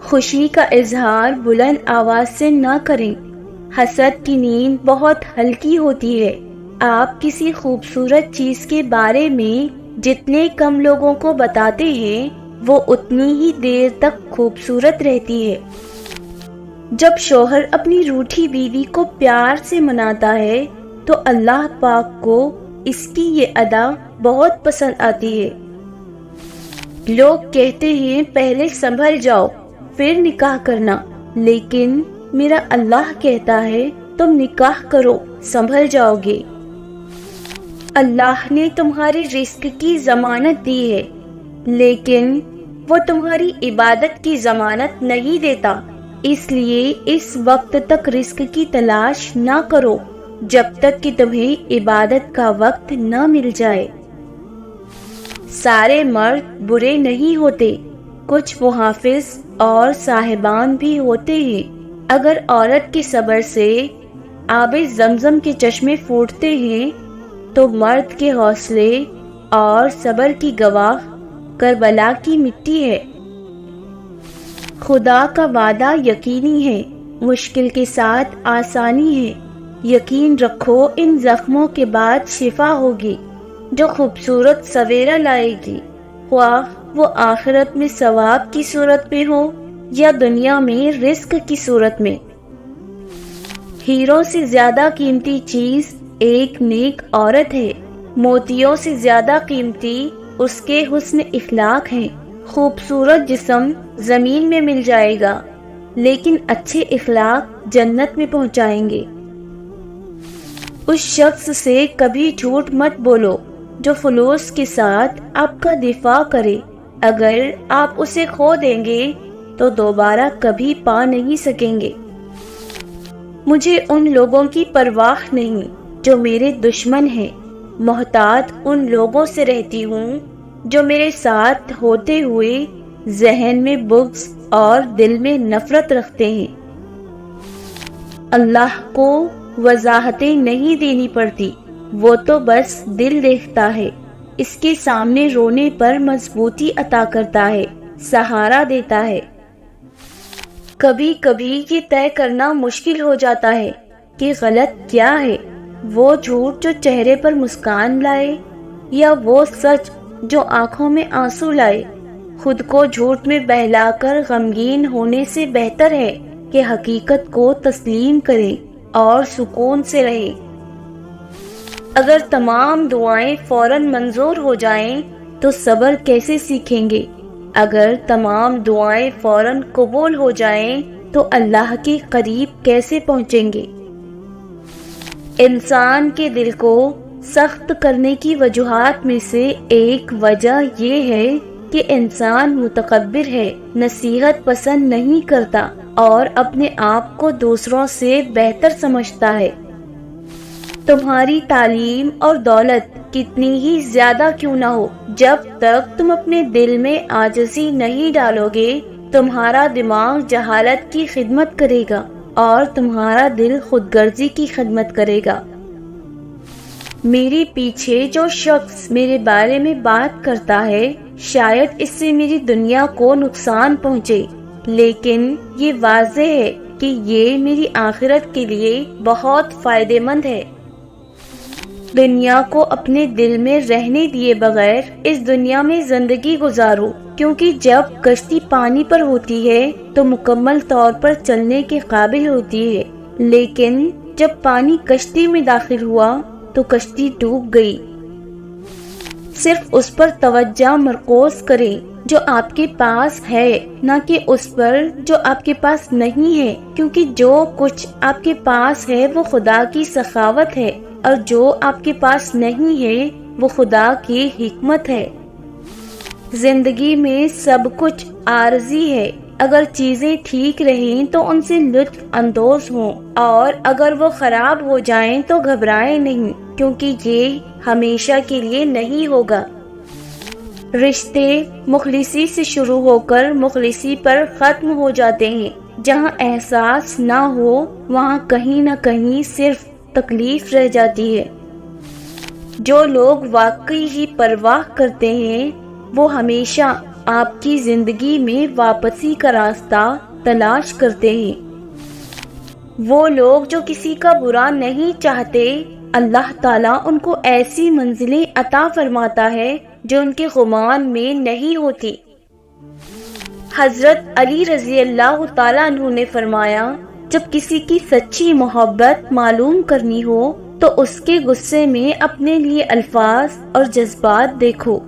خوشی کا اظہار بلند آواز سے نہ کریں۔ حسد کی نیند بہت ہلکی ہوتی ہے۔ آپ کسی خوبصورت چیز کے بارے میں جتنے کم لوگوں کو بتاتے ہیں وہ اتنی ہی دیر تک خوبصورت رہتی ہے۔ جب شوہر اپنی روٹھی بیوی کو پیار سے مناتا ہے تو اللہ پاک کو اس کی یہ ادا بہت پسند آتی ہے۔ لوگ کہتے ہیں پہلے سنبھل جاؤ پھر نکاح کرنا، لیکن میرا اللہ کہتا ہے تم نکاح کرو، سنبھل جاؤ گے۔ اللہ نے تمہارے رزق کی ضمانت دی ہے، لیکن وہ تمہاری عبادت کی ضمانت نہیں دیتا، اس لیے اس وقت تک رزق کی تلاش نہ کرو جب تک کہ تمہیں عبادت کا وقت نہ مل جائے۔ سارے مرد برے نہیں ہوتے، کچھ محافظ اور صاحبان بھی ہوتے ہیں۔ اگر عورت کے صبر سے آب زمزم کے چشمے پھوٹتے ہیں تو مرد کے حوصلے اور صبر کی گواہ کربلا کی مٹی ہے۔ خدا کا وعدہ یقینی ہے، مشکل کے ساتھ آسانی ہے۔ یقین رکھو ان زخموں کے بعد شفا ہوگی جو خوبصورت سویرا لائے گی، خواہ وہ آخرت میں ثواب کی صورت میں ہو یا دنیا میں رزق کی صورت میں۔ ہیروں سے زیادہ قیمتی چیز ایک نیک عورت ہے، موتیوں سے زیادہ قیمتی اس کے حسن اخلاق ہیں۔ خوبصورت جسم زمین میں مل جائے گا، لیکن اچھے اخلاق جنت میں پہنچائیں گے۔ اس شخص سے کبھی جھوٹ مت بولو جو خلوص کے ساتھ آپ کا دفاع کرے۔ اگر آپ اسے کھو دیں گے تو دوبارہ کبھی پا نہیں سکیں گے۔ مجھے ان لوگوں کی پرواہ نہیں جو میرے دشمن ہیں، محتاط ان لوگوں سے رہتی ہوں جو میرے ساتھ ہوتے ہوئے ذہن میں بغض اور دل میں نفرت رکھتے ہیں۔ اللہ کو وضاحتیں نہیں دینی پڑتی، وہ تو بس دل دیکھتا ہے۔ اس کے سامنے رونے پر مضبوطی عطا کرتا ہے، سہارا دیتا ہے۔ کبھی کبھی یہ طے کرنا مشکل ہو جاتا ہے کہ غلط کیا ہے، وہ جھوٹ جو چہرے پر مسکان لائے یا وہ سچ جو آنکھوں میں آنسو لائے۔ خود کو جھوٹ میں بہلا کر غمگین ہونے سے بہتر ہے کہ حقیقت کو تسلیم کریں اور سکون سے رہیں۔ اگر تمام دعائیں فوراً منظور ہو جائیں تو صبر کیسے سیکھیں گے؟ اگر تمام دعائیں فوراً قبول ہو جائیں تو اللہ کے قریب کیسے پہنچیں گے؟ انسان کے دل کو سخت کرنے کی وجوہات میں سے ایک وجہ یہ ہے کہ انسان متکبر ہے، نصیحت پسند نہیں کرتا اور اپنے آپ کو دوسروں سے بہتر سمجھتا ہے۔ تمہاری تعلیم اور دولت کتنی ہی زیادہ کیوں نہ ہو، جب تک تم اپنے دل میں عاجزی نہیں ڈالو گے تمہارا دماغ جہالت کی خدمت کرے گا اور تمہارا دل خود غرضی کی خدمت کرے گا۔ میرے پیچھے جو شخص میرے بارے میں بات کرتا ہے شاید اس سے میری دنیا کو نقصان پہنچے، لیکن یہ واضح ہے کہ یہ میری آخرت کے لیے بہت فائدہ مند ہے۔ دنیا کو اپنے دل میں رہنے دیے بغیر اس دنیا میں زندگی گزارو، کیونکہ جب کشتی پانی پر ہوتی ہے تو مکمل طور پر چلنے کے قابل ہوتی ہے، لیکن جب پانی کشتی میں داخل ہوا تو کشتی ڈوب گئی۔ صرف اس پر توجہ مرکوز کریں جو آپ کے پاس ہے، نہ کہ اس پر جو آپ کے پاس نہیں ہے، کیونکہ جو کچھ آپ کے پاس ہے وہ خدا کی سخاوت ہے اور جو آپ کے پاس نہیں ہے وہ خدا کی حکمت ہے۔ زندگی میں سب کچھ عارضی ہے، اگر چیزیں ٹھیک رہیں تو ان سے لطف اندوز ہوں اور اگر وہ خراب ہو جائیں تو گھبرائیں نہیں، کیونکہ یہ ہمیشہ کے لیے نہیں ہوگا۔ رشتے مخلصی سے شروع ہو کر مخلصی پر ختم ہو جاتے ہیں۔ جہاں احساس نہ ہو وہاں کہیں نہ کہیں صرف تکلیف رہ جاتی ہے۔ جو لوگ واقعی ہی پرواہ کرتے ہیں وہ ہمیشہ آپ کی زندگی میں واپسی کا راستہ تلاش کرتے ہیں۔ وہ لوگ جو کسی کا برا نہیں چاہتے، اللہ تعالیٰ ان کو ایسی منزلیں عطا فرماتا ہے جو ان کے گمان میں نہیں ہوتی۔ حضرت علی رضی اللہ تعالیٰ عنہ نے فرمایا، جب کسی کی سچی محبت معلوم کرنی ہو تو اس کے غصے میں اپنے لیے الفاظ اور جذبات دیکھو۔